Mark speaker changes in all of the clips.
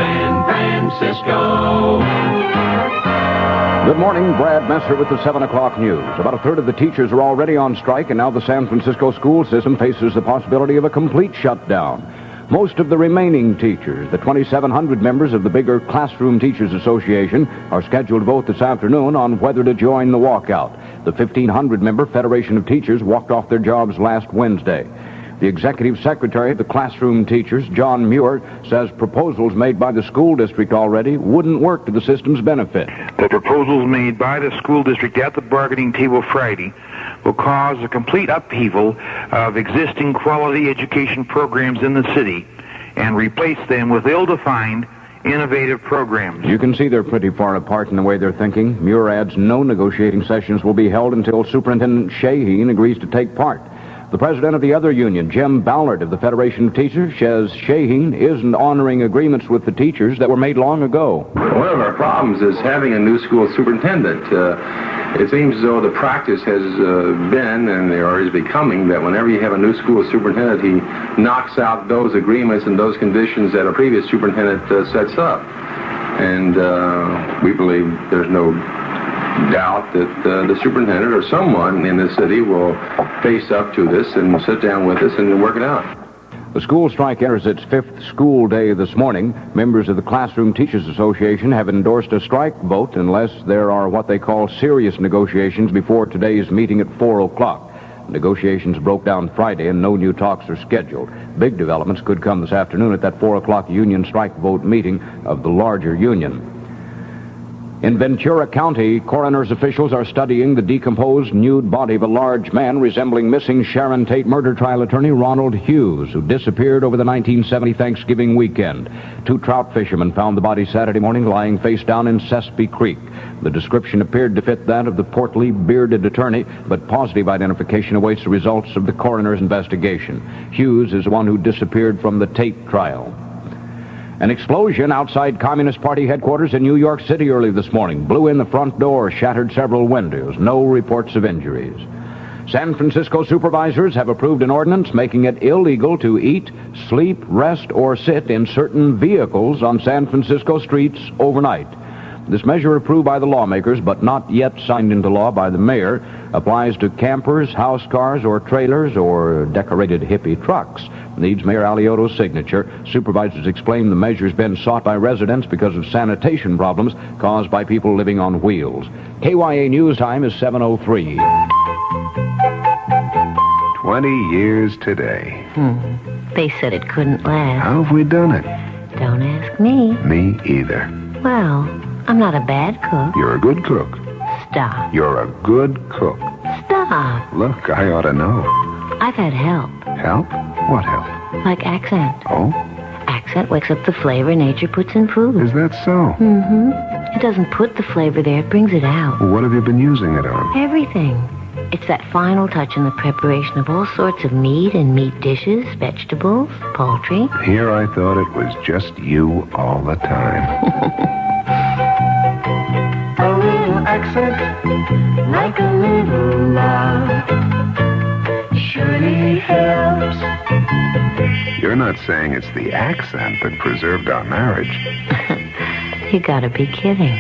Speaker 1: San Francisco.
Speaker 2: Good morning, Brad Messer with the 7 o'clock news. About a third of the teachers are already on strike, and now the San Francisco school system faces the possibility of a complete shutdown. Most of the remaining teachers, the 2,700 members of the bigger Classroom Teachers Association, are scheduled to vote this afternoon on whether to join the walkout. The 1,500-member Federation of Teachers walked off their jobs last Wednesday. The executive secretary of the Classroom Teachers, John Muir, says proposals made by the school district already wouldn't work to the system's benefit.
Speaker 3: The proposals made by the school district at the bargaining table Friday will cause a complete upheaval of existing quality education programs in the city and replace them with ill-defined, innovative programs.
Speaker 2: You can see they're pretty far apart in the way they're thinking. Muir adds no negotiating sessions will be held until Superintendent Shaheen agrees to take part. The president of the other union, Jim Ballard of the Federation of Teachers, says Shaheen isn't honoring agreements with the teachers that were made long ago.
Speaker 4: One of our problems is having a new school superintendent. It seems as though the practice has been, and or is becoming, that whenever you have a new school superintendent, he knocks out those agreements and those conditions that a previous superintendent sets up. And we believe there's no doubt that the superintendent or someone in the city will face up to this and sit down with us and work it out.
Speaker 2: The school strike enters its fifth school day this morning. Members of the Classroom Teachers Association have endorsed a strike vote unless there are what they call serious negotiations before today's meeting at 4 o'clock. Negotiations broke down Friday and no new talks are scheduled. Big developments could come this afternoon at that 4 o'clock union strike vote meeting of the larger union. In Ventura County, coroner's officials are studying the decomposed, nude body of a large man resembling missing Sharon Tate murder trial attorney Ronald Hughes, who disappeared over the 1970 Thanksgiving weekend. 2 trout fishermen found the body Saturday morning lying face down in Sespe Creek. The description appeared to fit that of the portly, bearded attorney, but positive identification awaits the results of the coroner's investigation. Hughes is the one who disappeared from the Tate trial. An explosion outside Communist Party headquarters in New York City early this morning blew in the front door, shattered several windows. No reports of injuries. San Francisco supervisors have approved an ordinance making it illegal to eat, sleep, rest, or sit in certain vehicles on San Francisco streets overnight. This measure, approved by the lawmakers but not yet signed into law by the mayor, applies to campers, house cars, or trailers, or decorated hippie trucks. Needs Mayor Alioto's signature. Supervisors explain the measure's been sought by residents because of sanitation problems caused by people living on wheels. KYA News Time is 7:03.
Speaker 5: 20 years today.
Speaker 6: They said it couldn't last.
Speaker 5: How have we done it?
Speaker 6: Don't ask me.
Speaker 5: Me either.
Speaker 6: Well, I'm not a bad cook.
Speaker 5: You're a good cook.
Speaker 6: Stop.
Speaker 5: You're a good cook.
Speaker 6: Stop.
Speaker 5: Look, I ought to know.
Speaker 6: I've had help.
Speaker 5: Help? What help?
Speaker 6: Like accent.
Speaker 5: Oh?
Speaker 6: Accent wakes up the flavor nature puts in food.
Speaker 5: Is that so?
Speaker 6: It doesn't put the flavor there, it brings it out.
Speaker 5: Well, what have you been using it on?
Speaker 6: Everything. It's that final touch in the preparation of all sorts of meat and meat dishes, vegetables, poultry.
Speaker 5: Here I thought it was just you all the time.
Speaker 1: A little accent, like a little love, surely helps.
Speaker 5: You're not saying it's the accent that preserved our marriage.
Speaker 6: You gotta be kidding.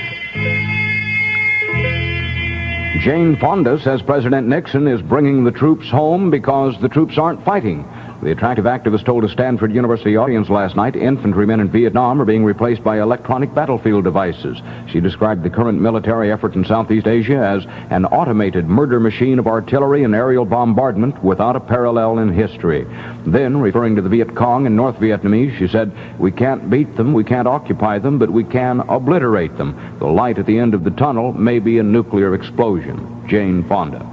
Speaker 2: Jane Fonda says President Nixon is bringing the troops home because the troops aren't fighting. The attractive activist told a Stanford University audience last night infantrymen in Vietnam are being replaced by electronic battlefield devices. She described the current military effort in Southeast Asia as an automated murder machine of artillery and aerial bombardment without a parallel in history. Then, referring to the Viet Cong in North Vietnamese, she said, "We can't beat them, we can't occupy them, but we can obliterate them. The light at the end of the tunnel may be a nuclear explosion." Jane Fonda.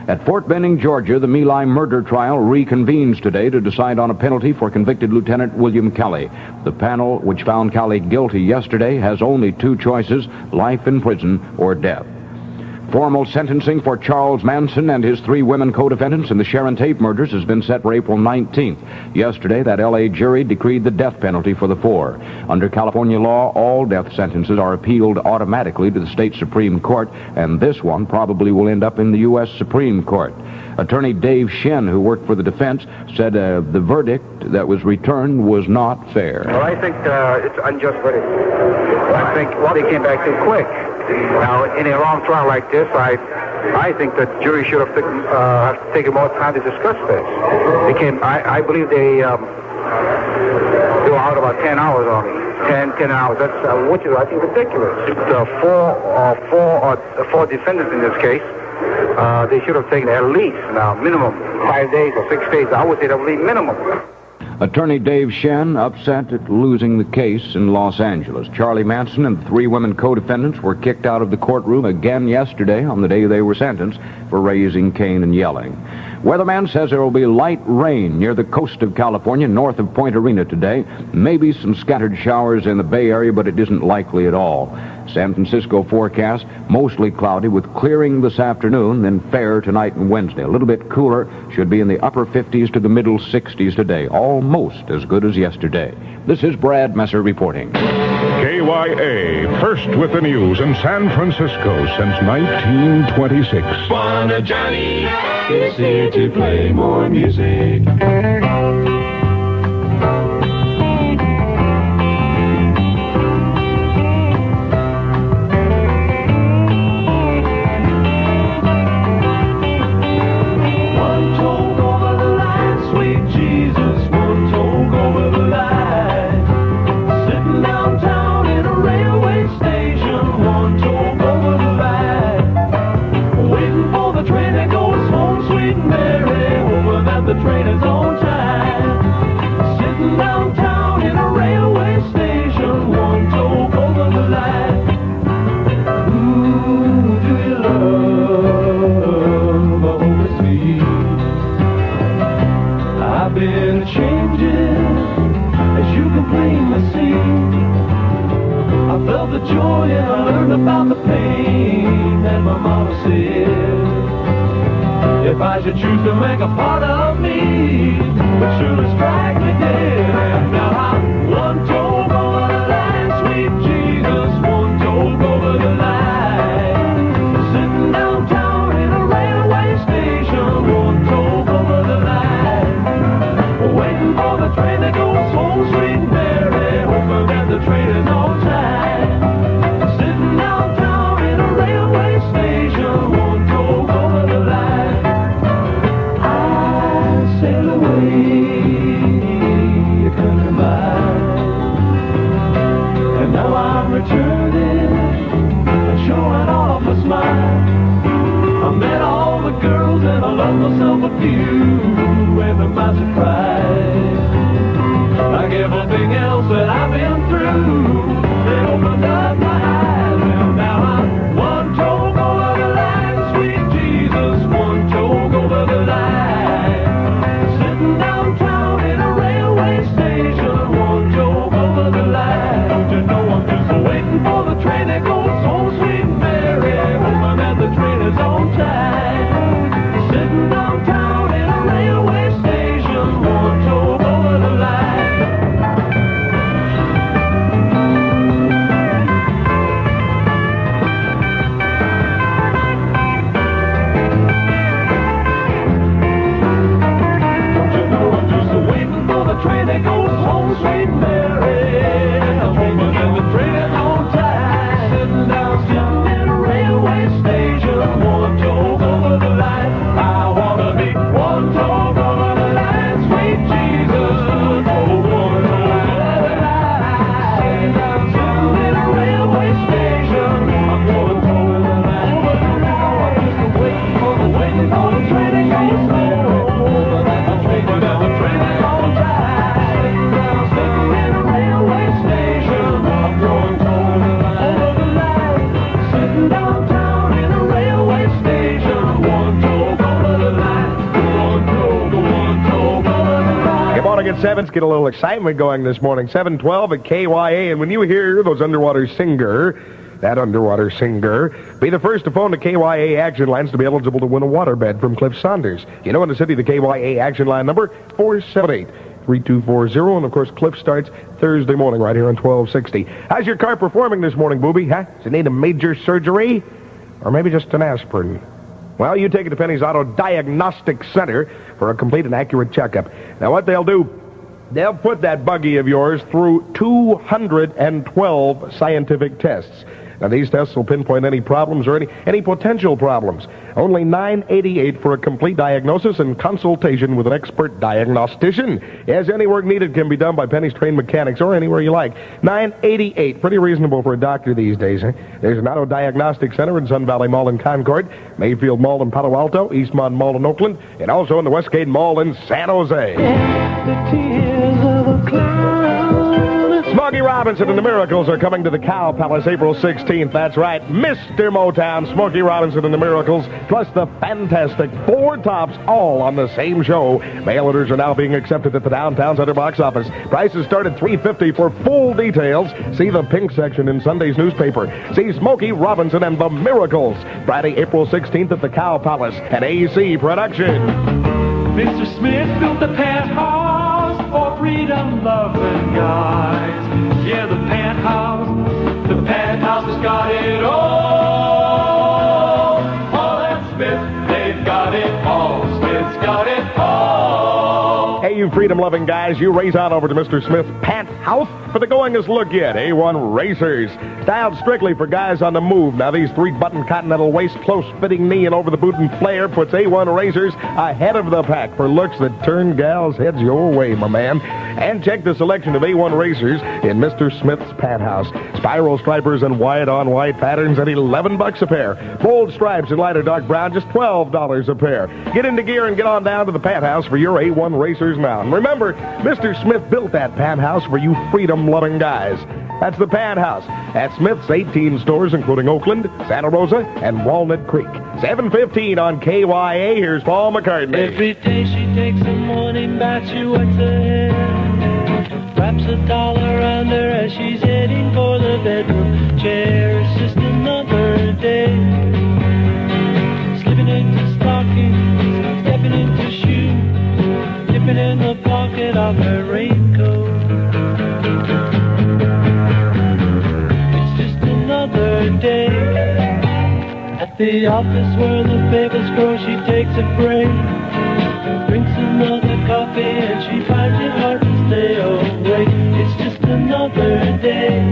Speaker 2: At Fort Benning, Georgia, the My Lai murder trial reconvenes today to decide on a penalty for convicted Lieutenant William Kelly. The panel, which found Kelly guilty yesterday, has only 2 choices: life in prison or death. Formal sentencing for Charles Manson and his 3 women co-defendants in the Sharon Tate murders has been set for April 19th. Yesterday, that L.A. jury decreed the death penalty for the 4. Under California law, all death sentences are appealed automatically to the state Supreme Court, and this one probably will end up in the U.S. Supreme Court. Attorney Dave Shen, who worked for the defense, said the verdict that was returned was not fair.
Speaker 7: Well, I think it's an unjust verdict. I think they came back too quick. Now, in a long trial like this, I think the jury should have taken more time to discuss this. I believe they were out about 10 hours only. 10 hours. That's which is, I think, ridiculous. The four defendants in this case, they should have taken at least minimum 5 days or 6 days. I would say at least minimum.
Speaker 2: Attorney Dave Shen upset at losing the case in Los Angeles. Charlie Manson and 3 women co-defendants were kicked out of the courtroom again yesterday on the day they were sentenced for raising Cain and yelling. Weatherman says there will be light rain near the coast of California, north of Point Arena today. Maybe some scattered showers in the Bay Area, but it isn't likely at all. San Francisco forecast, mostly cloudy with clearing this afternoon, then fair tonight and Wednesday. A little bit cooler, should be in the upper 50s to the middle 60s today. Almost as good as yesterday. This is Brad Messer reporting.
Speaker 8: KYA, first with the news in San Francisco since 1926.
Speaker 1: Bwana Johnny is here to play more music.
Speaker 9: The train is on time. Sitting downtown in a railway station, one toll over the line. Ooh, do you love a hopeless sweet? I've been changing, as you can plainly see. I felt the joy and I learned about the pain that my mama said. If I should choose to make a part of me, would surely strike me dead. And now I'm one toll over the line, sweet Jesus, one toll over the line. Sitting downtown in a railway station, one toll over the line. Waiting for the train that goes home, sweet Mary, hoping that the train is on time. Sitting downtown in a railway station, one toll over the line. Sail away, you country mile. And now I'm returning and showing off a smile. I met all the girls and I loved myself a few, and to my surprise, like everything else that I've been through, they opened up my eyes. And now I'm one toll over the line, sweet Jesus, one toll over the line. Downtown in a railway station, one toll over the line. Don't you know I'm just waiting for the train that goes home, sweet Mary, hoping that the train is on time. Sitting downtown in a railway station, one toll over the line. Train that goes home, sweet Mary. I'm hoping that the train is on time. Sitting in a railway station, one toll over the line. I wanna be one toll over the line, sweet Jesus. Oh, one toll over the line. Sitting in a railway station, I'm one toll over the line. I'm just waiting for the train that goes home. Hoping that the train is on time.
Speaker 10: At 7, let's get a little excitement going this morning. 7:12 at KYA, and when you hear those underwater singer, be the first to phone the KYA action lines to be eligible to win a waterbed from Cliff Saunders. You know in the city, the KYA action line number 478-3240, and of course Cliff starts Thursday morning right here on 1260. How's your car performing this morning, booby? Huh? Does it need a major surgery? Or maybe just an aspirin? Well, you take it to Penny's Auto Diagnostic Center for a complete and accurate checkup. Now, what they'll do, they'll put that buggy of yours through 212 scientific tests. Now, these tests will pinpoint any problems or any potential problems. Only $9.88 for a complete diagnosis and consultation with an expert diagnostician. Yes, any work needed can be done by Penny's trained mechanics or anywhere you like. $9.88, pretty reasonable for a doctor these days. Huh? There's an auto diagnostic center in Sun Valley Mall in Concord, Mayfield Mall in Palo Alto, Eastmont Mall in Oakland, and also in the Westgate Mall in San Jose.
Speaker 9: The tears of a clown.
Speaker 10: Smokey Robinson and the Miracles are coming to the Cow Palace April 16th. That's right, Mr. Motown, Smokey Robinson and the Miracles, plus the fantastic Four Tops, all on the same show. Mail orders are now being accepted at the Downtown Center box office. Prices start at $3.50. For full details, see the pink section in Sunday's newspaper. See Smokey Robinson and the Miracles, Friday, April 16th at the Cow Palace, an AC production.
Speaker 9: Mr. Smith built the penthouse for freedom-loving guys. Yeah, the penthouse has got it all. Paul and Smith, they've got it all. Smith's got it all.
Speaker 10: Hey, you freedom-loving guys, you race on over to Mr. Smith's Penthouse for the goingest look yet. A1 Racers, styled strictly for guys on the move. Now, these three-button continental waist, close-fitting knee, and over-the-boot and flare puts A1 Racers ahead of the pack for looks that turn gals' heads your way, my man. And check the selection of A1 Racers in Mr. Smith's Penthouse. Spiral stripers and white-on-white patterns at $11 a pair. Bold stripes in light or dark brown, just $12 a pair. Get into gear and get on down to the Penthouse for your A1 Racers now. And remember, Mr. Smith built that Penthouse for you freedom-loving guys. That's the Penthouse at Smith's 18 stores, including Oakland, Santa Rosa, and Walnut Creek. 7:15 on KYA. Here's Paul McCartney.
Speaker 9: Every day she takes a morning bath, she wets her hair, wraps a towel around her as she's heading for the bedroom chair. It's just another day, slipping into stockings, stepping into shoes, dipping in the pocket of her raincoat. It's just another day. At the office where the papers grow, she takes a break, drinks another coffee, and she finds it hard to stay awake. It's just another day.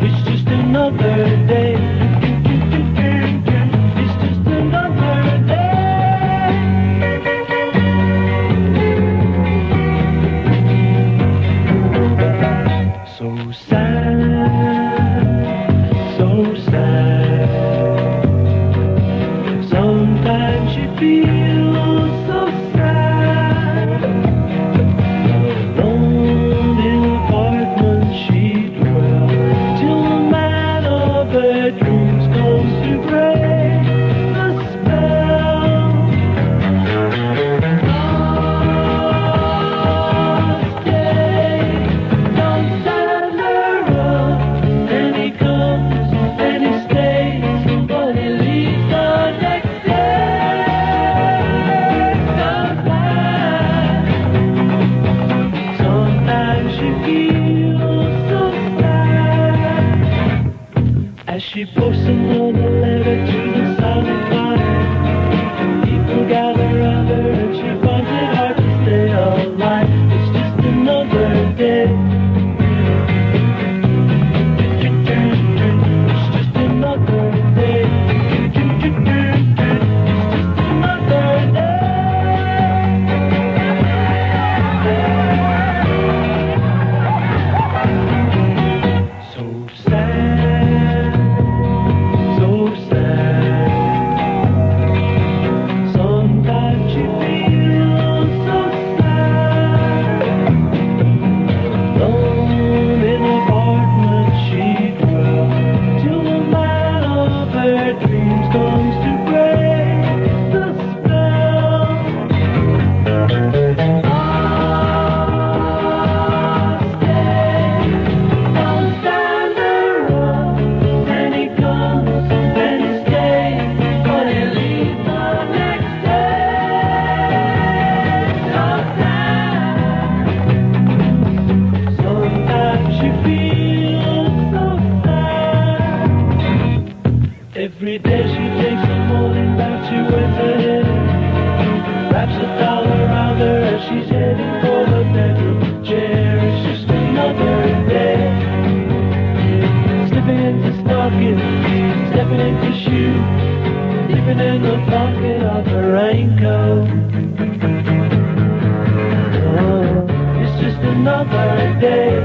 Speaker 9: It's just another day. It's just another day. So sad, so sad. Sometimes she feels so sad. Alone in an apartment she dwells, till the man of her dreams comes to break the spell. Stay, don't send her up, and he comes and he stays, but he leaves the next day. Sometimes she feels so sad as she posts another letter to the silent line. People gather around her and she finds it hard to stay alive. It's just another day. It's just another day. It's just another day. So sad, sleeping in the pocket of her raincoat. Oh, it's just another day.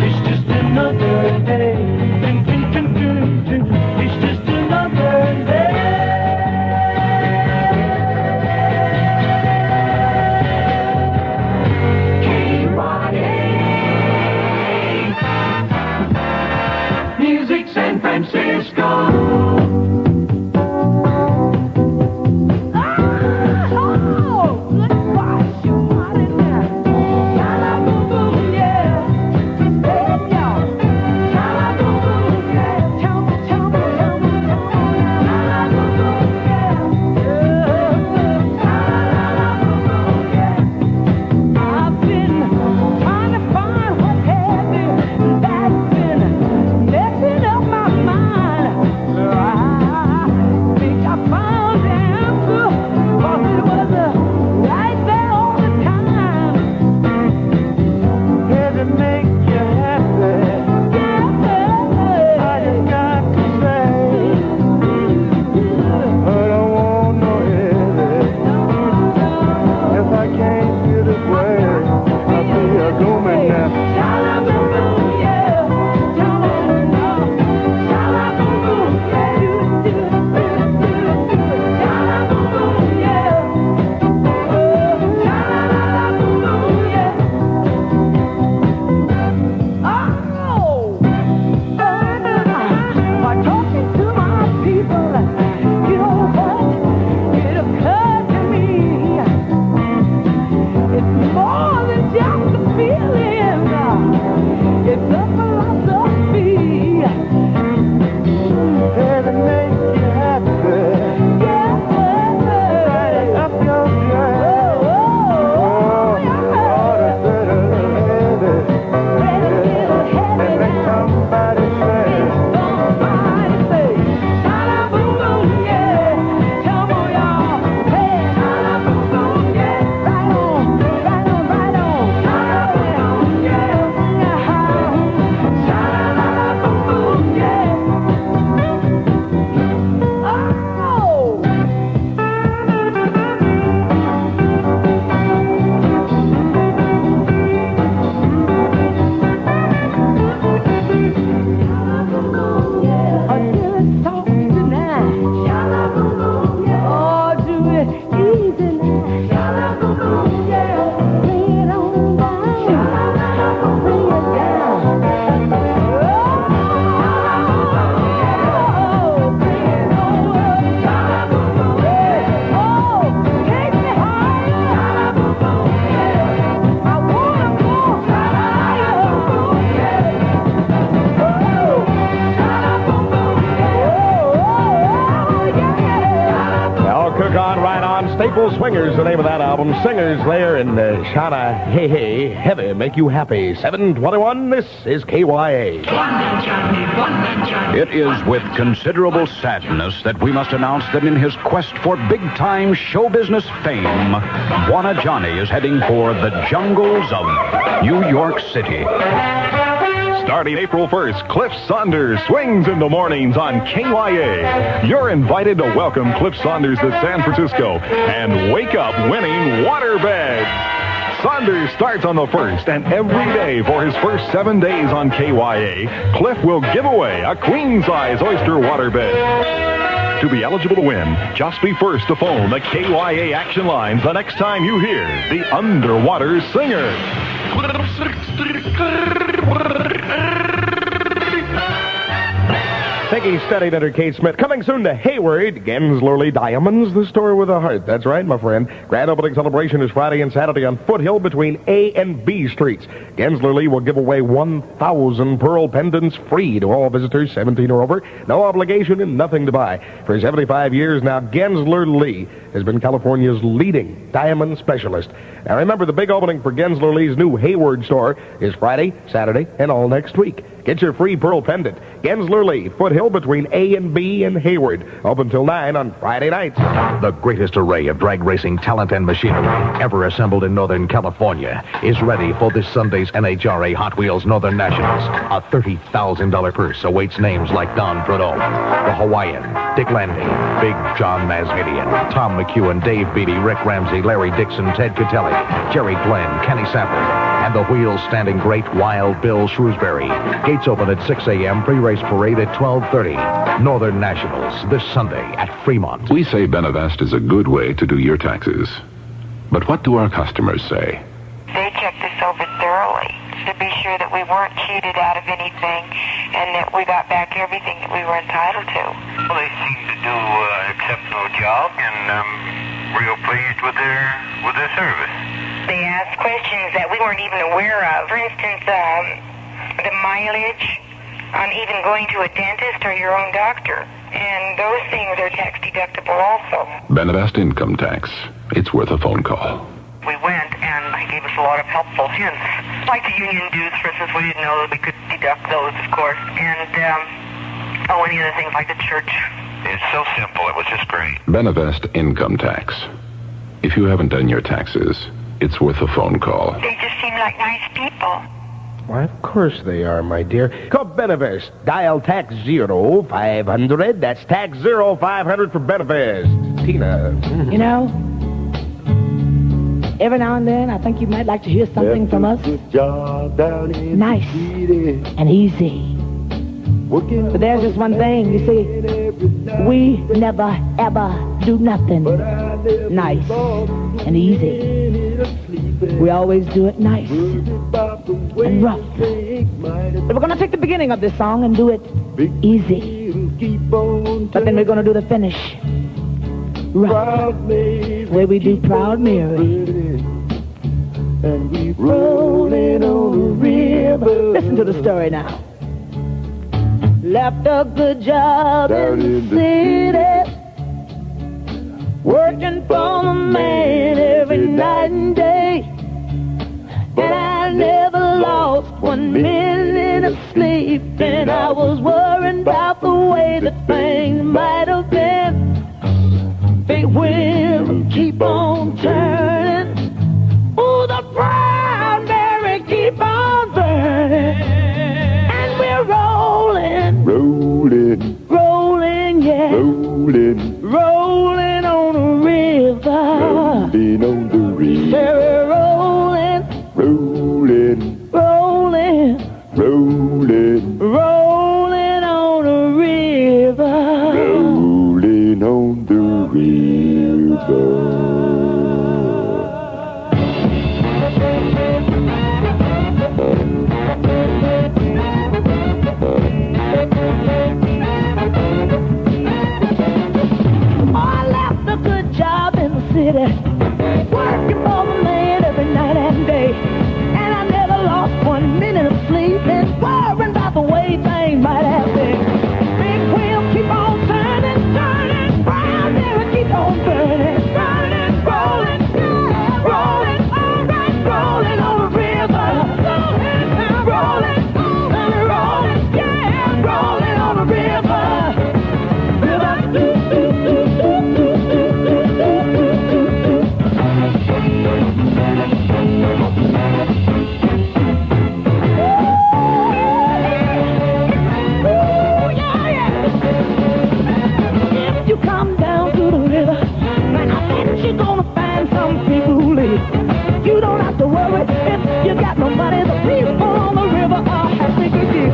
Speaker 9: It's just another day. It's just another day.
Speaker 1: Music San Francisco.
Speaker 10: Swingers, the name of that album. Singers there in Shauna, hey, hey, heavy, make you happy. 721, this is KYA.
Speaker 2: It is with considerable sadness that we must announce that in his quest for big-time show business fame, Bwana Johnny is heading for the jungles of New York City.
Speaker 8: Starting April 1st, Cliff Saunders swings in the mornings on KYA. You're invited to welcome Cliff Saunders to San Francisco and wake up winning waterbeds. Saunders starts on the 1st, and every day for his first 7 days on KYA, Cliff will give away a queen-size oyster waterbed. To be eligible to win, just be first to phone the KYA action lines the next time you hear the Underwater Singer.
Speaker 10: Thinking steady, Enter Kate Smith. Coming soon to Hayward, Genslerly Diamonds, the store with a heart. That's right, my friend. Grand opening celebration is Friday and Saturday on Foothill between A and B Streets. Genslerly will give away 1,000 pearl pendants free to all visitors 17 or over. No obligation and nothing to buy. For 75 years now, Genslerly has been California's leading diamond specialist. Now remember, the big opening for Genslerly's new Hayward store is Friday, Saturday, and all next week. Get your free pearl pendant. Gensler Lee, foothill between A and B in Hayward. Open till 9 on Friday nights.
Speaker 11: The greatest array of drag racing talent and machinery ever assembled in Northern California is ready for this Sunday's NHRA Hot Wheels Northern Nationals. A $30,000 purse awaits names like Don Trudeau, the Hawaiian, Dick Landy, Big John Masvidian, Tom McEwen, Dave Beatty, Rick Ramsey, Larry Dixon, Ted Catelli, Jerry Glenn, Kenny Sanford, and the wheels standing great Wild Bill Shrewsbury. Gates open at 6 a.m., pre-race parade at 12:30. Northern Nationals this Sunday at Fremont.
Speaker 5: We say Benevest is a good way to do your taxes. But what do our customers say?
Speaker 12: They checked us over thoroughly to be sure that we weren't cheated out of anything and that we got back everything that we were entitled to.
Speaker 13: Well, they seem to do an exceptional job, and I'm real pleased with their service.
Speaker 12: They asked questions that we weren't even aware of. For instance, the mileage on even going to a dentist or your own doctor. And those things are tax deductible also.
Speaker 5: Benevest Income Tax. It's worth a phone call.
Speaker 12: We went, and they gave us a lot of helpful hints. Like the union dues, for instance, we didn't know that we could deduct those, of course. And, any other things like the church.
Speaker 13: It's so simple. It was just great.
Speaker 5: Benevest Income Tax. If you haven't done your taxes, it's worth a phone call.
Speaker 12: They just seem like nice people.
Speaker 10: Why, of course they are, my dear. Call Benevest. Dial tax 0500. That's tax 0500 for Benevest. Tina.
Speaker 14: You know, every now and then, I think you might like to hear something from us. Nice and easy. But there's just one thing, you see. We never, ever do nothing nice and easy. We always do it nice and rough. But we're going to take the beginning of this song and do it easy. But then we're going to do the finish rough, where we do Proud Mary. And we rolling on the river. Listen to the story now. Left a good job in the city, working for the man every night and day. And I never lost 1 minute of sleep, and I was worrying about the way that things might have been. Big wheel keep on turning. Oh, the Proud Mary keep on burning. And we're rolling, yeah. Rolling on the river. Rolling on the river. We're rolling on the river. Rolling on the river. I left a good job in the city, working for the man every night and day. And I never lost 1 minute of sleep, and worrying about the way things might have been. Big wheel keep on turning, turning. Proud Mary keep on burning, burning, rolling, yeah, rolling, all right, rolling on the river. Rolling, rolling, rolling, yeah, rolling on the river. If you come down to the river, man, I bet you're gonna find some people who live. You don't have to worry if you got no money. The people on the river are happy to give.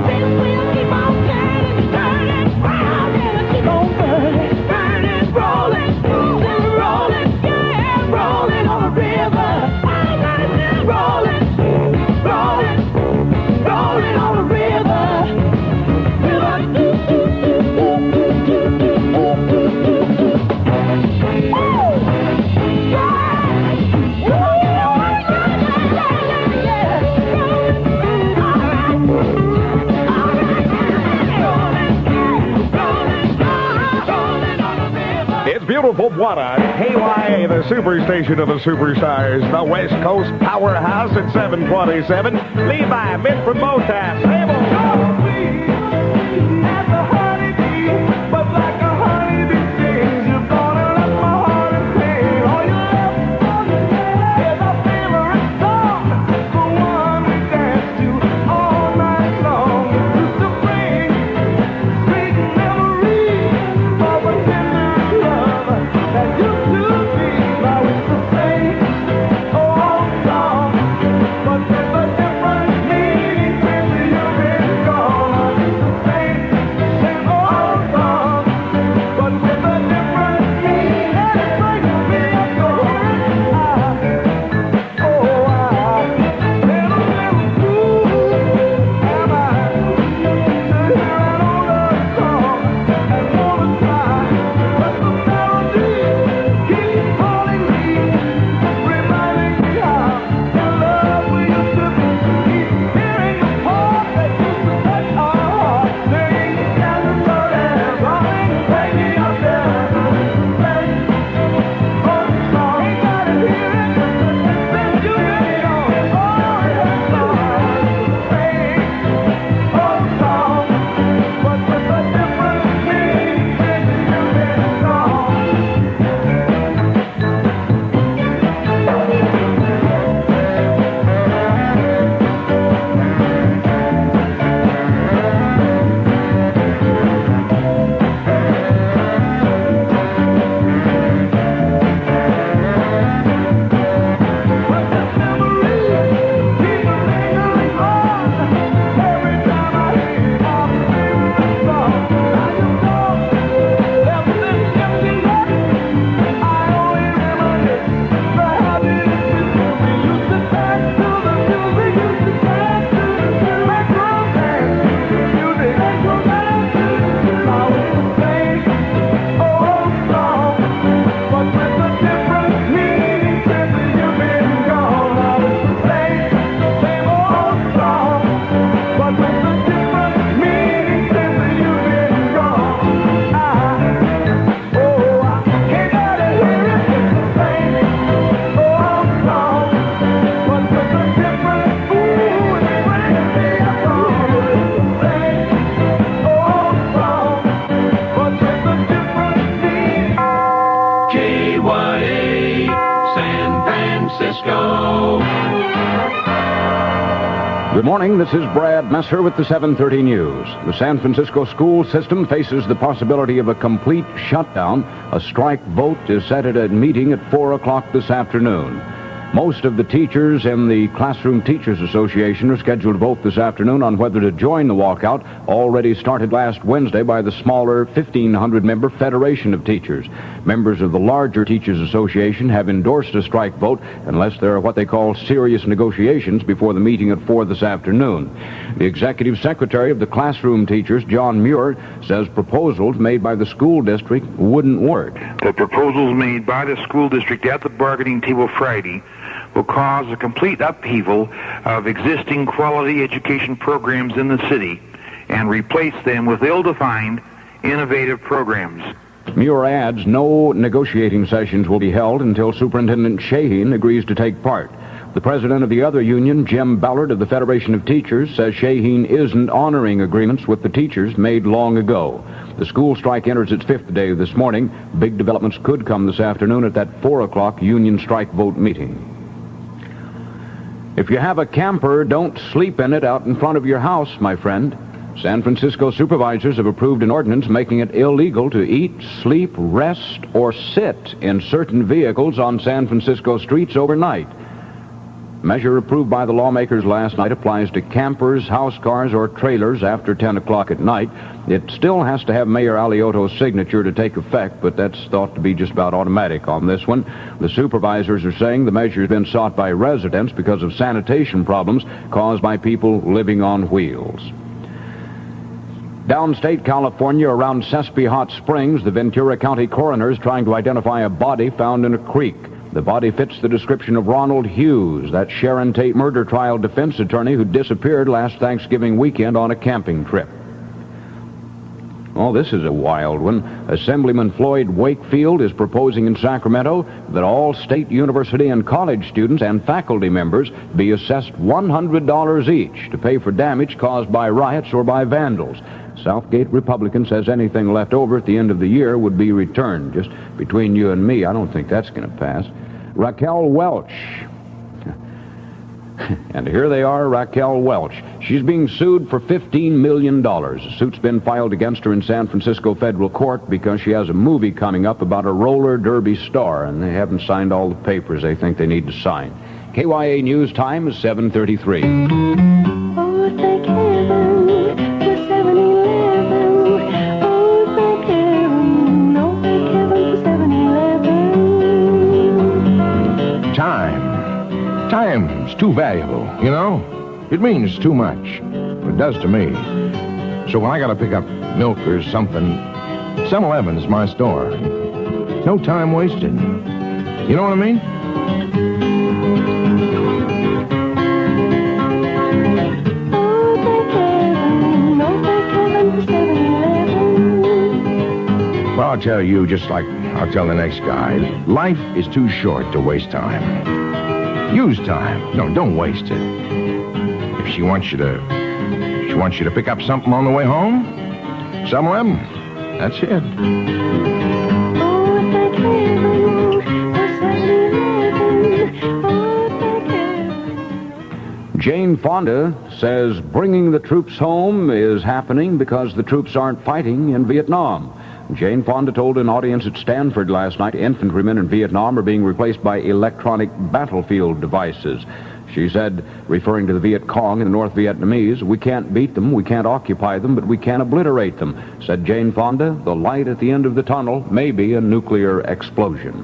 Speaker 14: This wheel keep on turning, turning, round and keep on burning, burning, rolling, rolling, rolling, yeah, rolling on the river. All right, rolling, rolling, rolling on the river.
Speaker 10: It's beautiful Bwana. KYA, the superstation of the superstars, the West Coast powerhouse at 727. Levi, men from Motown. Good morning, this is Brad Messer with the 7:30 News. The San Francisco school system faces the possibility of a complete shutdown. A strike vote is set at a meeting at 4 o'clock this afternoon. Most of the teachers in the Classroom Teachers Association are scheduled to vote this afternoon on whether to join the walkout, already started last Wednesday by the smaller 1,500-member Federation of Teachers. Members of the larger Teachers Association have endorsed a strike vote unless there are what they call serious negotiations before the meeting at 4 this afternoon. The executive secretary of the Classroom Teachers, John Muir, says proposals made by the school district wouldn't work.
Speaker 3: The proposals made by the school district at the bargaining table Friday will cause a complete upheaval of existing quality education programs in the city and replace them with ill-defined, innovative programs.
Speaker 2: Muir adds no negotiating sessions will be held until Superintendent Shaheen agrees to take part. The president of the other union, Jim Ballard of the Federation of Teachers, says Shaheen isn't honoring agreements with the teachers made long ago. The school strike enters its fifth day this morning. Big developments could come this afternoon at that 4 o'clock union strike vote meeting. If you have a camper, don't sleep in it out in front of your house, my friend. San Francisco supervisors have approved an ordinance making it illegal to eat, sleep, rest, or sit in certain vehicles on San Francisco streets overnight. Measure approved by the lawmakers last night applies to campers, house cars, or trailers after 10 o'clock at night. It still has to have Mayor Alioto's signature to take effect, but that's thought to be just about automatic on this one. The supervisors are saying the measure has been sought by residents because of sanitation problems caused by people living on wheels. Downstate California, around Sespe Hot Springs, the Ventura County coroner is trying to identify a body found in a creek. The body fits the description of Ronald Hughes, that Sharon Tate murder trial defense attorney who disappeared last Thanksgiving weekend on a camping trip. Oh, this is a wild one. Assemblyman Floyd Wakefield is proposing in Sacramento that all state university and college students and faculty members be assessed $100 each to pay for damage caused by riots or by vandals. Southgate Republican says anything left over at the end of the year would be returned. Just between you and me, I don't think that's going to pass. Raquel Welch. And here they are, Raquel Welch. She's being sued for $15 million. A suit's been filed against her in San Francisco federal court because she has a movie coming up about a roller derby star, and they haven't signed all the papers they think they need to sign. KYA News time is 7:33.
Speaker 9: Oh, thank heaven for 7-Eleven. Oh, thank heaven. Oh, thank heaven for 7-Eleven.
Speaker 15: Time's too valuable, you know? It means too much. It does to me. So when I gotta pick up milk or something, 7-Eleven's my store. No time wasted. You know what I mean?
Speaker 9: Oh, thank heaven. Oh, thank heaven for 7-Eleven.
Speaker 15: Well, I'll tell you just like I'll tell the next guy. Life is too short to waste time. Use time. No, don't waste it. If she wants you to pick up something on the way home, 7-Eleven, that's it.
Speaker 9: Oh, thank heaven for 7-Eleven. Oh, thank heaven.
Speaker 2: Jane Fonda says bringing the troops home is happening because the troops aren't fighting in Vietnam. Jane Fonda told an audience at Stanford last night infantrymen in Vietnam are being replaced by electronic battlefield devices. She said, referring to the Viet Cong and the North Vietnamese, we can't beat them, we can't occupy them, but we can obliterate them. Said Jane Fonda, the light at the end of the tunnel may be a nuclear explosion.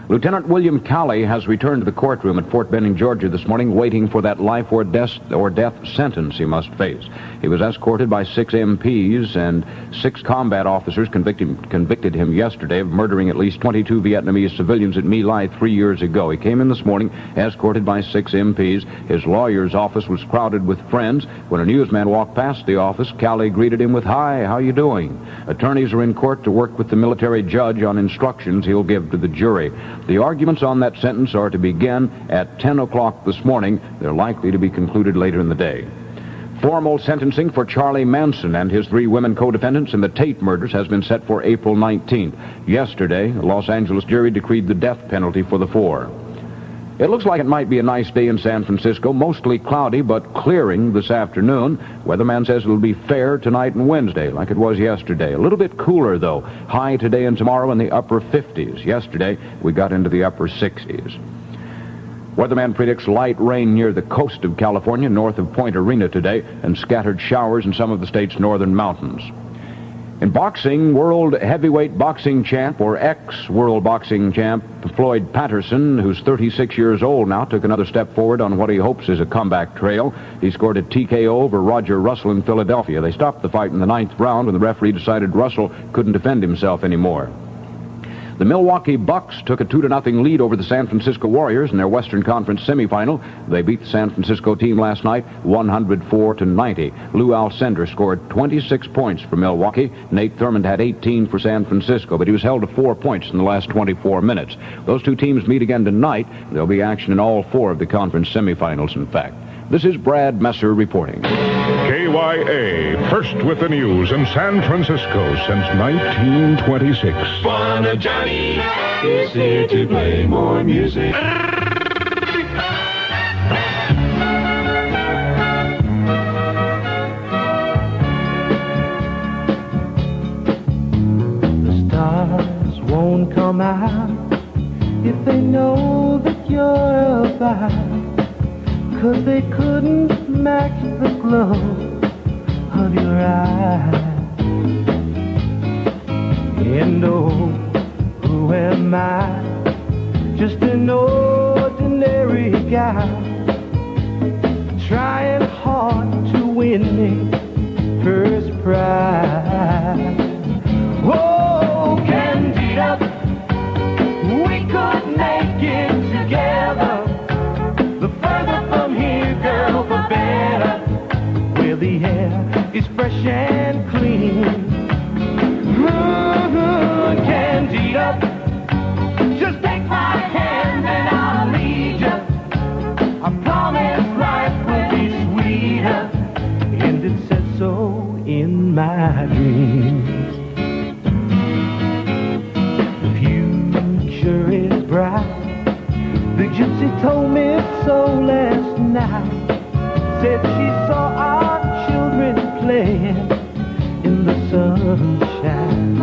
Speaker 2: Lieutenant William Calley has returned to the courtroom at Fort Benning, Georgia this morning, waiting for that life or death sentence he must face. He was escorted by 6 MPs, and 6 combat officers convicted him yesterday of murdering at least 22 Vietnamese civilians at My Lai 3 years ago. He came in this morning escorted by 6 MPs. His lawyer's office was crowded with friends. When a newsman walked past the office, Calley greeted him with, "Hi, how you doing?" Attorneys are in court to work with the military judge on instructions he'll give to the jury. The arguments on that sentence are to begin at 10 o'clock this morning. They're likely to be concluded later in the day. Formal sentencing for Charlie Manson and his 3 women co-defendants in the Tate murders has been set for April 19th. Yesterday, a Los Angeles jury decreed the death penalty for the 4. It looks like it might be a nice day in San Francisco, mostly cloudy but clearing this afternoon. Weatherman says it'll be fair tonight and Wednesday, like it was yesterday. A little bit cooler, though. High today and tomorrow in the upper 50s. Yesterday, we got into the upper 60s. Weatherman predicts light rain near the coast of California, north of Point Arena today, and scattered showers in some of the state's northern mountains. In boxing, world heavyweight boxing champ, or ex-world boxing champ, Floyd Patterson, who's 36 years old now, took another step forward on what he hopes is a comeback trail. He scored a TKO over Roger Russell in Philadelphia. They stopped the fight in the 9th round when the referee decided Russell couldn't defend himself anymore. The Milwaukee Bucks took a 2-0 lead over the San Francisco Warriors in their Western Conference semifinal. They beat the San Francisco team last night 104-90. Lou Alcindor scored 26 points for Milwaukee. Nate Thurmond had 18 for San Francisco, but he was held to 4 points in the last 24 minutes. Those 2 teams meet again tonight. There'll be action in all 4 of the conference semifinals, in fact. This is Brad Messer reporting.
Speaker 8: KYA, first with the news in San Francisco since 1926.
Speaker 1: Bwana Johnny is here to play more music.
Speaker 9: The stars won't come out if they know that you're about. 'Cause they couldn't match the glow of your eyes. And oh, who am I? Just an ordinary guy, trying hard to win me first prize. Oh, Candida, we could make it together. The further from here, girl, the better. Where the air is fresh and clean. dreams. The future is bright. The gypsy told me so last night. Said she saw our children playing in the sunshine.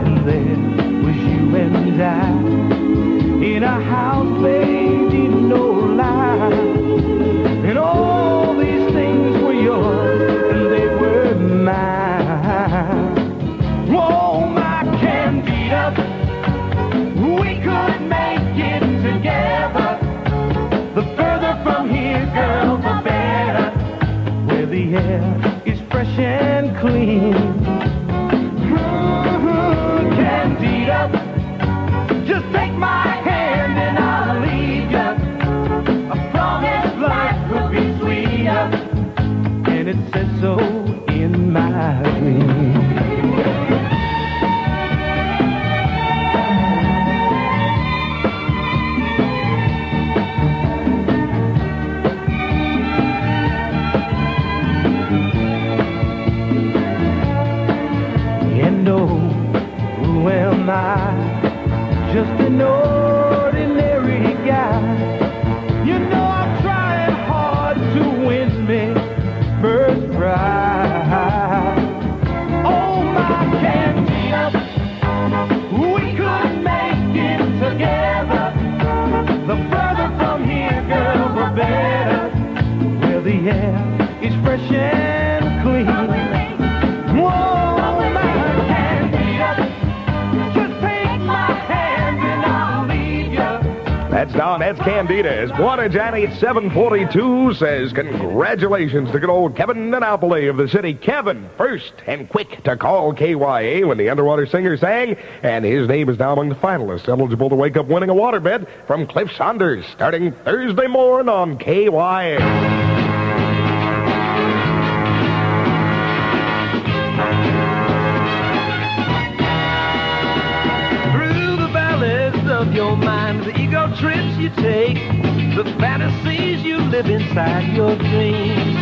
Speaker 9: And there was you and I in a house made in no lie. And all these things were yours and they were mine. Oh, my Candida, we could make it together. The further from here, girl, the better. Where the air is fresh and clean. Candida, just take my hand and I'll lead you. I promise life will be sweeter. And it says so in my dream. Just an ordinary guy. You know I'm trying hard to win me first prize. Oh, my Candida, we could make it together. The further from here, girl, the better. Where the air is fresh and clean. Whoa, my Candida,
Speaker 10: that's Candida. As Bwana Johnny at 7:42 says, congratulations to good old Kevin Napoli of the city. Kevin, first and quick to call KYA when the Underwater Singer sang, and his name is now among the finalists eligible to wake up winning a waterbed from Cliff Saunders, starting Thursday morning on KYA.
Speaker 9: Of your mind, the ego trips you take, the fantasies you live inside your dreams.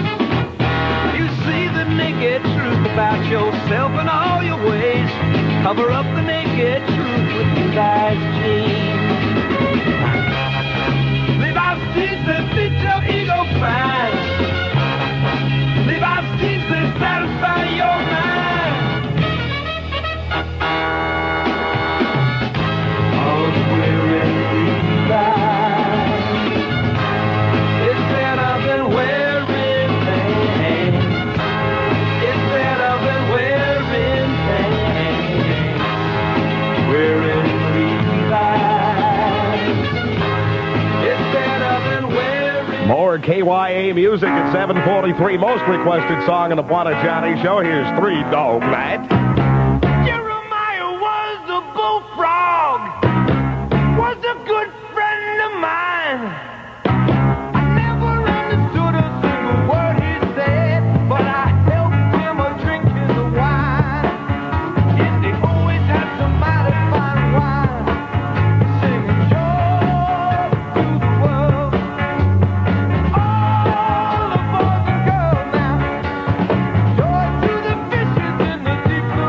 Speaker 9: You see the naked truth about yourself and all your ways. Cover up the naked truth with your lies jeans. Live out deeds that fit your ego fine. Live out deeds that satisfy your mind.
Speaker 10: More KYA music at 7:43. Most requested song on the Bwana Johnny Show. Here's Three Dog Night.
Speaker 9: Jeremiah was a bullfrog, was a good friend of mine. I never understood a single word he said, but I helped him a drink his wine. And he always had some mighty fine wine, singing joy to the world. All the boys and girls now, joy to the fishes in the deep blue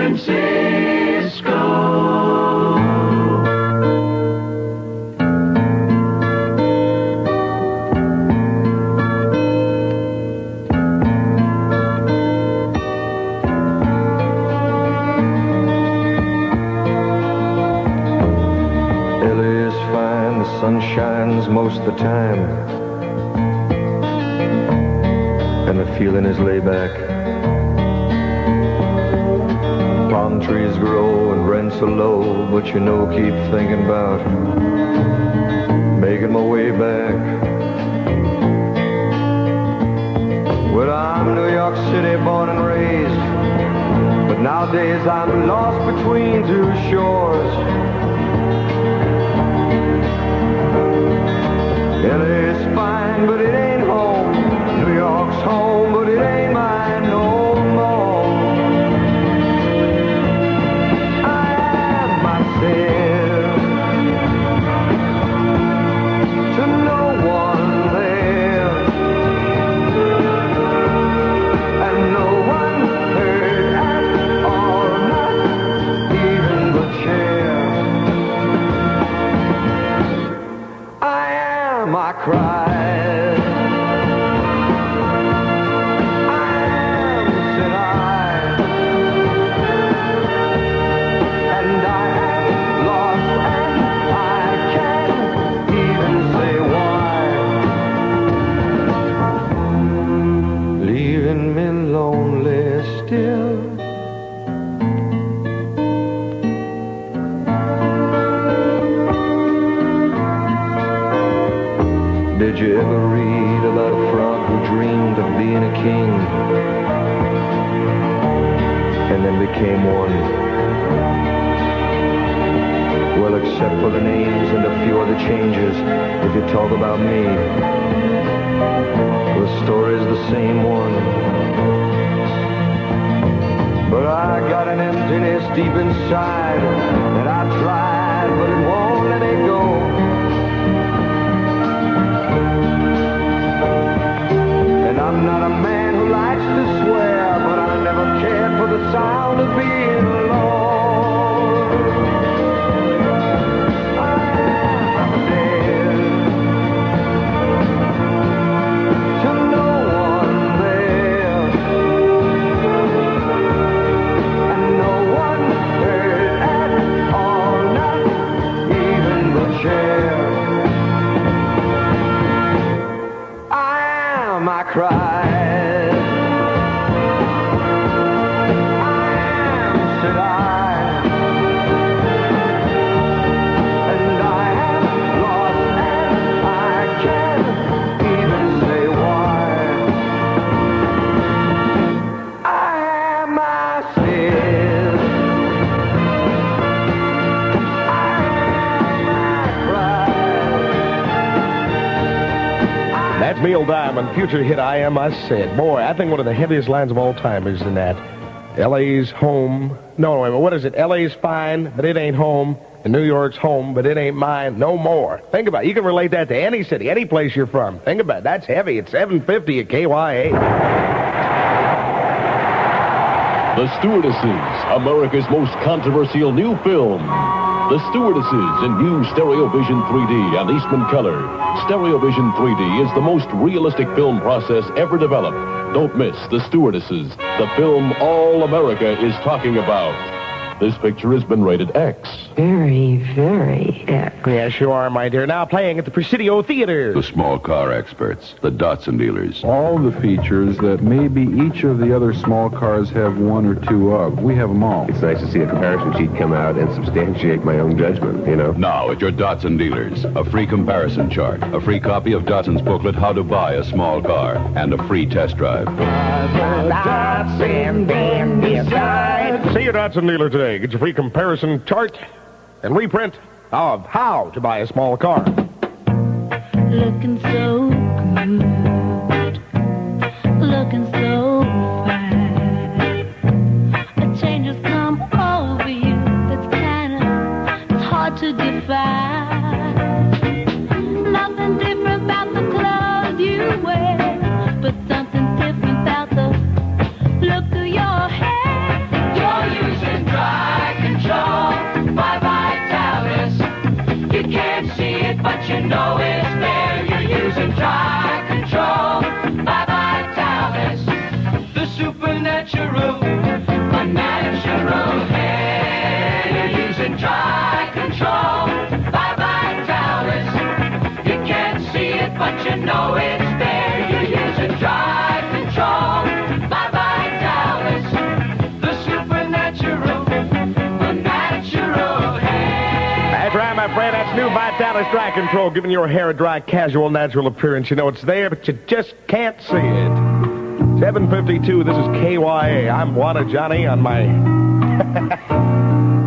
Speaker 1: Francisco.
Speaker 16: LA is fine, the sun shines most of the time, and the feeling is laid back. Palm trees grow and rents are low, but you know, keep thinking about making my way back. Well, I'm New York City born and raised, but nowadays I'm lost between two shores. LA's fine, but it ain't home. New York's home, but it ain't mine no more. I am myself to no one there, and no one heard at all, not even the chair. I cried. I am, said I, and I am lost, and I can't even say why. Leaving me lonely still. Did you ever read about a frog who dreamed of being a king and then became one? Well, except for the names and a few other changes, if you talk about me, the story's the same one. But I got an emptiness deep inside that I tried, but it won't let me go. And I'm not a man who likes to swear, but I never cared for the sound of being alone. I'm dead to no one there, and no one heard at all, not even the chair. I cried. I am, said I, and I am lost, and I can't even say why. I am myself. I cried.
Speaker 10: That's Neil Diamond, future hit I Am I Said. Boy, I think one of the heaviest lines of all time is in that. LA's home. No, wait, what is it? LA's fine, but it ain't home. And New York's home, but it ain't mine no more. Think about it. You can relate that to any city, any place you're from. Think about it. That's heavy. It's 750 at KYA.
Speaker 17: The Stewardesses, America's most controversial new film. The Stewardesses in new Stereovision 3D and Eastman color. Stereovision 3D is the most realistic film process ever developed. Don't miss The Stewardesses, the film all America is talking about. This picture has been rated X.
Speaker 6: Very, very X.
Speaker 10: Yes, you are, my dear. Now playing at the Presidio Theater.
Speaker 5: The small car experts, the Datsun dealers.
Speaker 18: All the features that maybe each of the other small cars have one or two of. We have them all.
Speaker 19: It's nice to see a comparison sheet come out and substantiate my own judgment, you know.
Speaker 5: Now at your Datsun dealers, a free comparison chart, a free copy of Datsun's booklet, How to Buy a Small Car, and a free test drive.
Speaker 10: Datsun, then decide. See your Datsun dealer today. Get your free comparison chart and reprint of How to Buy a Small Car.
Speaker 9: Looking so good, looking so fine. A change has come over you that's it's hard to define. Nothing different about the clothes you wear, but something different about the look of your hair. You're using let you know it's there. You use a drive control. My Vitalis, the supernatural, the natural hair.
Speaker 10: That's right, my friend. That's new Vitalis Dry Control, giving your hair a dry, casual, natural appearance. You know it's there, but you just can't see it. 7:52, this is KYA. I'm Bwana Johnny on my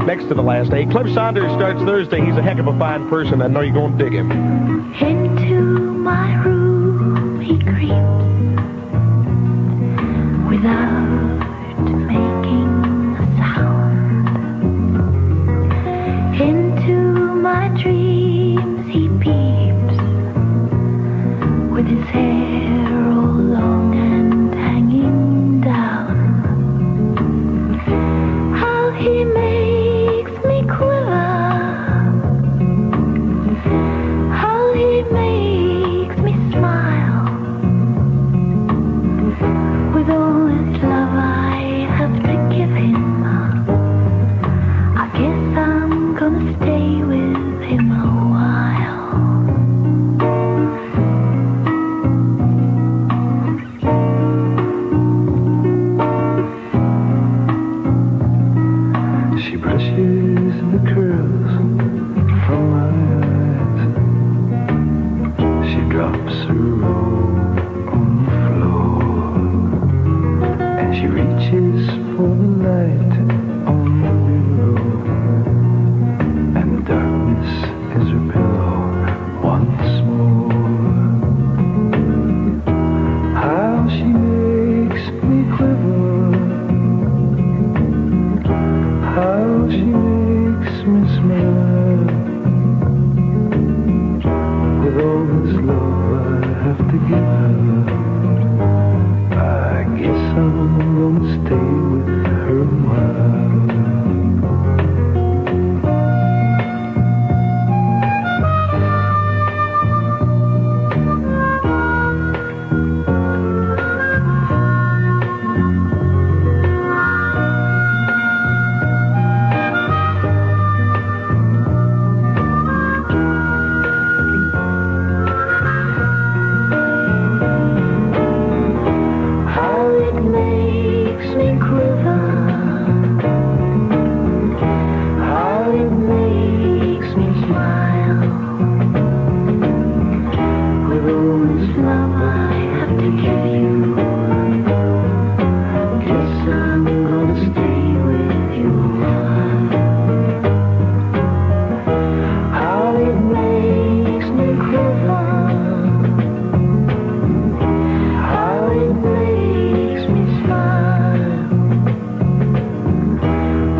Speaker 10: next to the last day. Cliff Saunders starts Thursday. He's a heck of a fine person. I know you're going to dig him.
Speaker 20: Into my room he creeps without making a sound. Into my dreams he peeps with his hair all long and hanging down. How he makes me quiver, how he makes me smile. With all this love I have to give him, I guess I'm gonna stay with him a while.
Speaker 9: She brushes the curls from my eyes. She drops her robe on the floor, and she reaches for the light on the bureau, and the darkness is her pillow once more. How she makes me quiver, how she makes me smile. With all this love I have to give her, I guess I'm gonna stay with her a while. How it makes me quiver, how it makes me smile. With all this love I have to give you, guess I'm gonna stay with you a while. How it makes me quiver, how it makes me smile.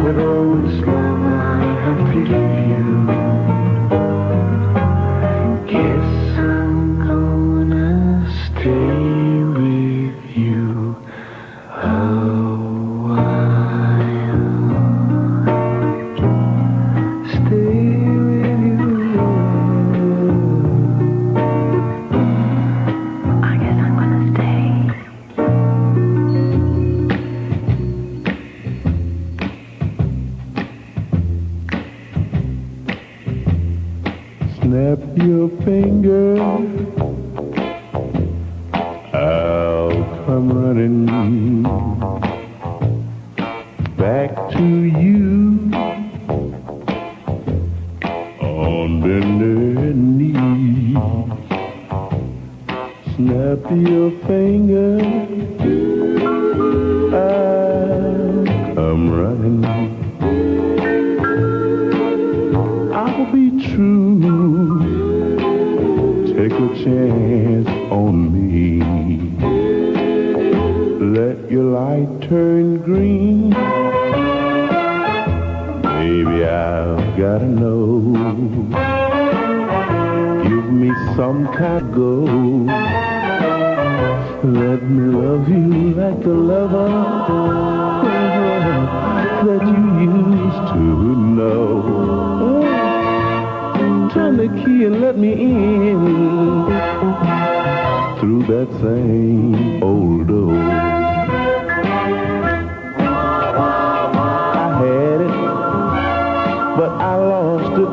Speaker 9: With all this love I have to give you, guess I'm gonna stay with you a while. Stay with you. I guess I'm gonna stay. Snap your finger, I'll come running back to you on bended knee. Snap your finger, I'll come running. I'll be true. Take a chance on me. Let your light turn green. Baby, I've gotta know. Give me some kind of go. Let me love you like the lover that you used to know. Turn the key and let me in through that same old door. I had it, but I lost it.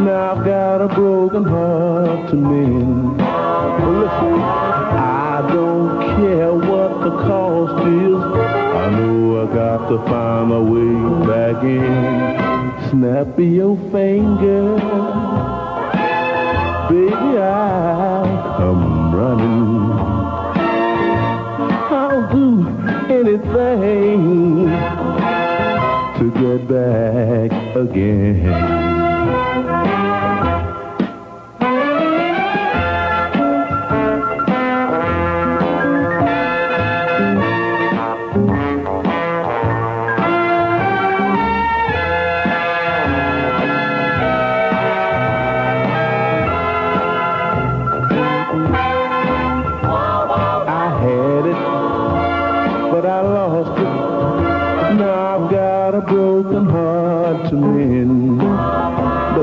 Speaker 9: Now I've got a broken heart to mend. to find my way back in. Snap your finger, baby, I'll come running. I'll do anything to get back again.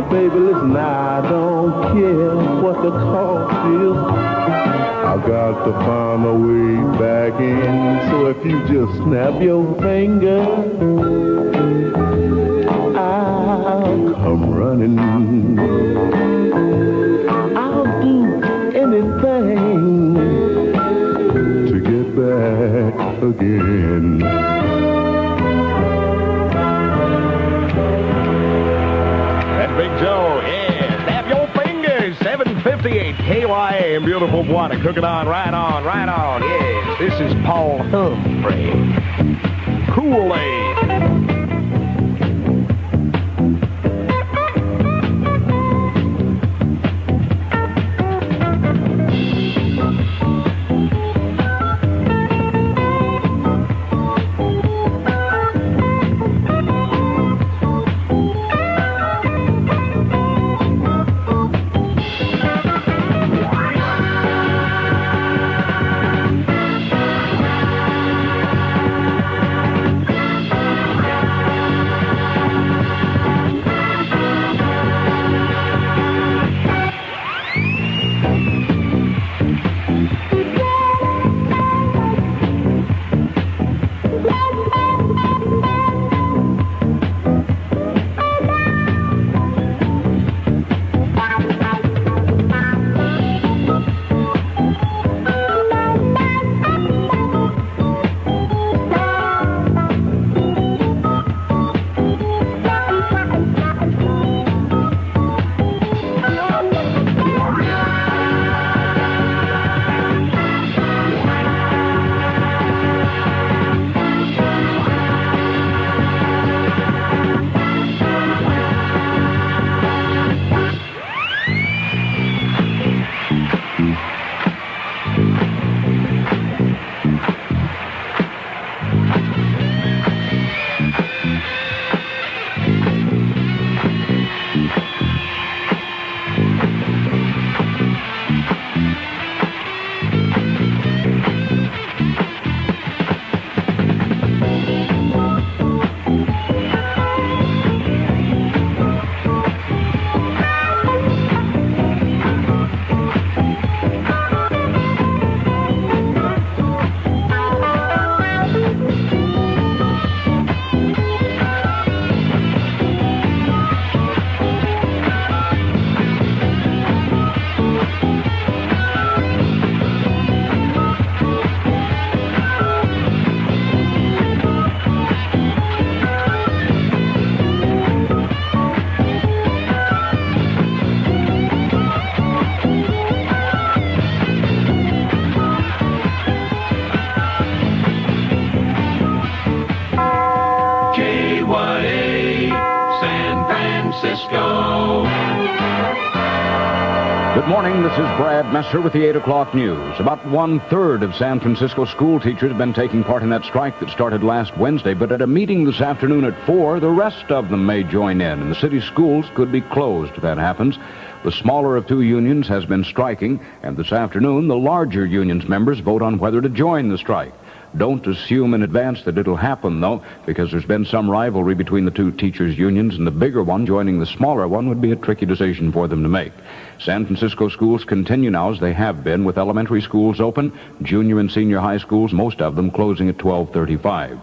Speaker 9: Baby, listen, I don't care what the cost is. I got to find my way back in. So if you just snap your finger, I'll come running. I'll do anything to get back again.
Speaker 10: Big Joe, yeah. Snap your fingers. 7:58 KYA in beautiful Bwana. Cooking on, right on, right on. Yes, this is Paul Humphrey. Kool-Aid.
Speaker 2: Good morning, this is Brad Messer with the 8 o'clock news. About 1/3 of San Francisco school teachers have been taking part in that strike that started last Wednesday, but at a meeting this afternoon at 4, the rest of them may join in, and the city's schools could be closed if that happens. The smaller of two unions has been striking, and this afternoon the larger union's members vote on whether to join the strike. Don't assume in advance that it'll happen, though, because there's been some rivalry between the two teachers' unions, and the bigger one joining the smaller one would be a tricky decision for them to make. San Francisco schools continue now as they have been, with elementary schools open, junior and senior high schools, most of them closing at 12:35.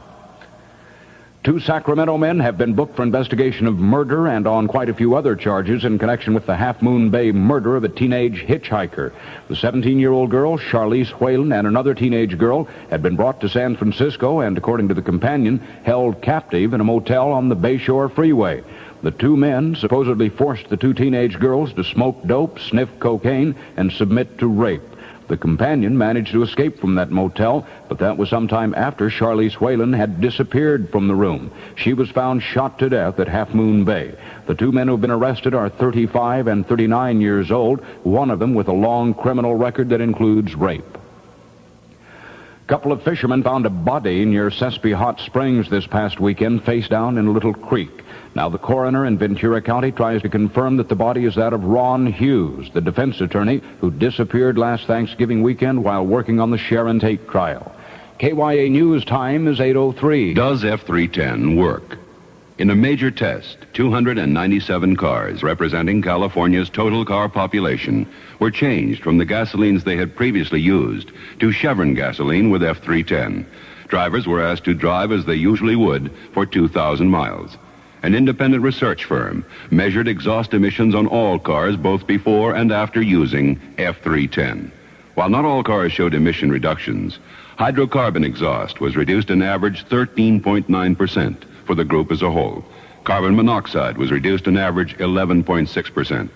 Speaker 2: 2 Sacramento men have been booked for investigation of murder and on quite a few other charges in connection with the Half Moon Bay murder of a teenage hitchhiker. The 17-year-old girl, Charlize Whalen, and another teenage girl had been brought to San Francisco and, according to the companion, held captive in a motel on the Bayshore Freeway. The 2 men supposedly forced the 2 teenage girls to smoke dope, sniff cocaine, and submit to rape. The companion managed to escape from that motel, but that was sometime after Charlize Whalen had disappeared from the room. She was found shot to death at Half Moon Bay. The 2 men who have been arrested are 35 and 39 years old, one of them with a long criminal record that includes rape. A couple of fishermen found a body near Sespe Hot Springs this past weekend, face down in a little creek. Now, the coroner in Ventura County tries to confirm that the body is that of Ron Hughes, the defense attorney who disappeared last Thanksgiving weekend while working on the Sharon Tate trial. KYA News time is 8:03.
Speaker 5: Does F-310 work? In a major test, 297 cars representing California's total car population were changed from the gasolines they had previously used to Chevron gasoline with F-310. Drivers were asked to drive as they usually would for 2,000 miles. An independent research firm measured exhaust emissions on all cars both before and after using F-310. While not all cars showed emission reductions, hydrocarbon exhaust was reduced an average 13.9% for the group as a whole. Carbon monoxide was reduced an average 11.6%.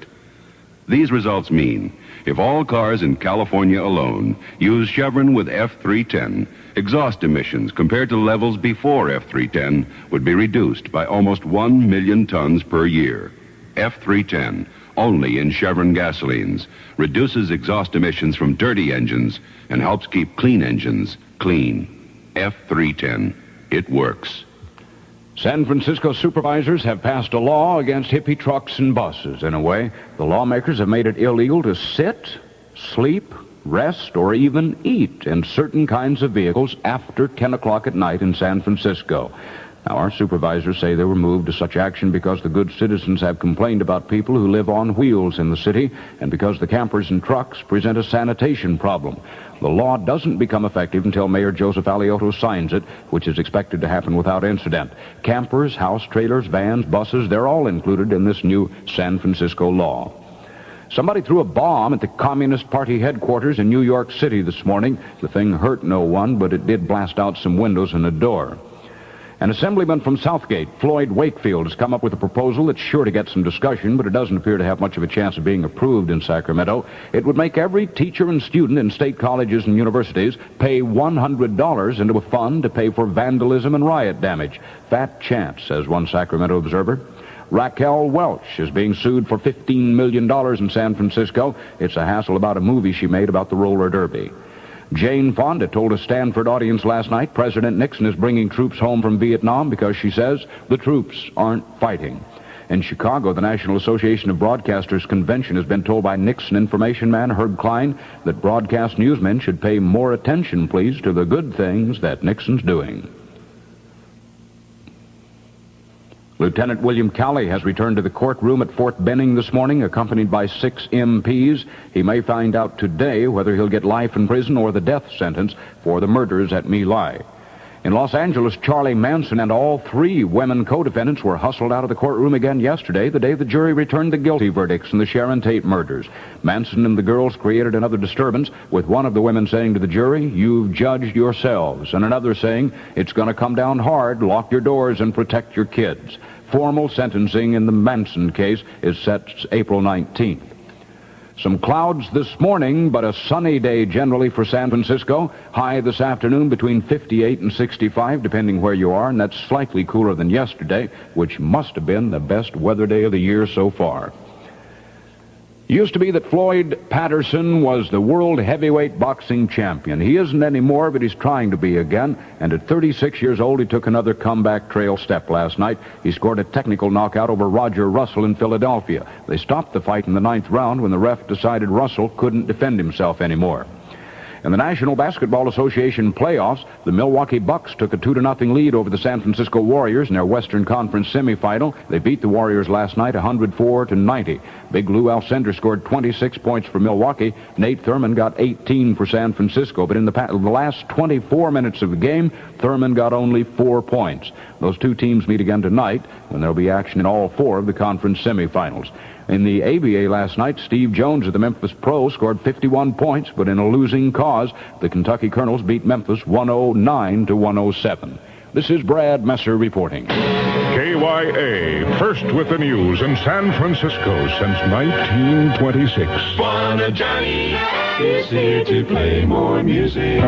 Speaker 5: These results mean if all cars in California alone use Chevron with F-310, exhaust emissions compared to levels before F-310 would be reduced by almost 1 million tons per year. F-310, only in Chevron gasolines, reduces exhaust emissions from dirty engines and helps keep clean engines clean. F-310, it works.
Speaker 2: San Francisco supervisors have passed a law against hippie trucks and buses. In a way, the lawmakers have made it illegal to sit, sleep, rest, or even eat in certain kinds of vehicles after 10 o'clock at night in San Francisco. Now, our supervisors say they were moved to such action because the good citizens have complained about people who live on wheels in the city and because the campers and trucks present a sanitation problem. The law doesn't become effective until Mayor Joseph Alioto signs it, which is expected to happen without incident. Campers, house trailers, vans, buses, they're all included in this new San Francisco law. Somebody threw a bomb at the Communist Party headquarters in New York City this morning. The thing hurt no one, but it did blast out some windows and a door. An assemblyman from Southgate, Floyd Wakefield, has come up with a proposal that's sure to get some discussion, but it doesn't appear to have much of a chance of being approved in Sacramento. It would make every teacher and student in state colleges and universities pay $100 into a fund to pay for vandalism and riot damage. Fat chance, says one Sacramento observer. Raquel Welch is being sued for $15 million in San Francisco. It's a hassle about a movie she made about the roller derby. Jane Fonda told a Stanford audience last night President Nixon is bringing troops home from Vietnam because, she says, the troops aren't fighting. In Chicago, the National Association of Broadcasters convention has been told by Nixon information man Herb Klein that broadcast newsmen should pay more attention, please, to the good things that Nixon's doing. Lieutenant William Cowley has returned to the courtroom at Fort Benning this morning, accompanied by 6 MPs. He may find out today whether he'll get life in prison or the death sentence for the murders at My Lai. In Los Angeles, Charlie Manson and all 3 women co-defendants were hustled out of the courtroom again yesterday, the day the jury returned the guilty verdicts in the Sharon Tate murders. Manson and the girls created another disturbance, with one of the women saying to the jury, "You've judged yourselves," and another saying, "It's going to come down hard, lock your doors and protect your kids." Formal sentencing in the Manson case is set April 19th. Some clouds this morning, but a sunny day generally for San Francisco. High this afternoon between 58 and 65, depending where you are, and that's slightly cooler than yesterday, which must have been the best weather day of the year so far. Used to be that Floyd Patterson was the world heavyweight boxing champion. He isn't anymore, but he's trying to be again. And at 36 years old, he took another comeback trail step last night. He scored a technical knockout over Roger Russell in Philadelphia. They stopped the fight in the 9th round when the ref decided Russell couldn't defend himself anymore. In the National Basketball Association playoffs, the Milwaukee Bucks took a 2-0 lead over the San Francisco Warriors in their Western Conference semifinal. They beat the Warriors last night 104-90. Big Lou Alcindor scored 26 points for Milwaukee. Nate Thurman got 18 for San Francisco. But in the last 24 minutes of the game, Thurman got only 4 points. Those two teams meet again tonight when there'll be action in all 4 of the conference semifinals. In the ABA last night, Steve Jones of the Memphis Pros scored 51 points, but in a losing cause, the Kentucky Colonels beat Memphis 109-107. This is Brad Messer reporting.
Speaker 8: KYA, first with the news in San Francisco since 1926.
Speaker 1: Bwana Johnny is here to play more music.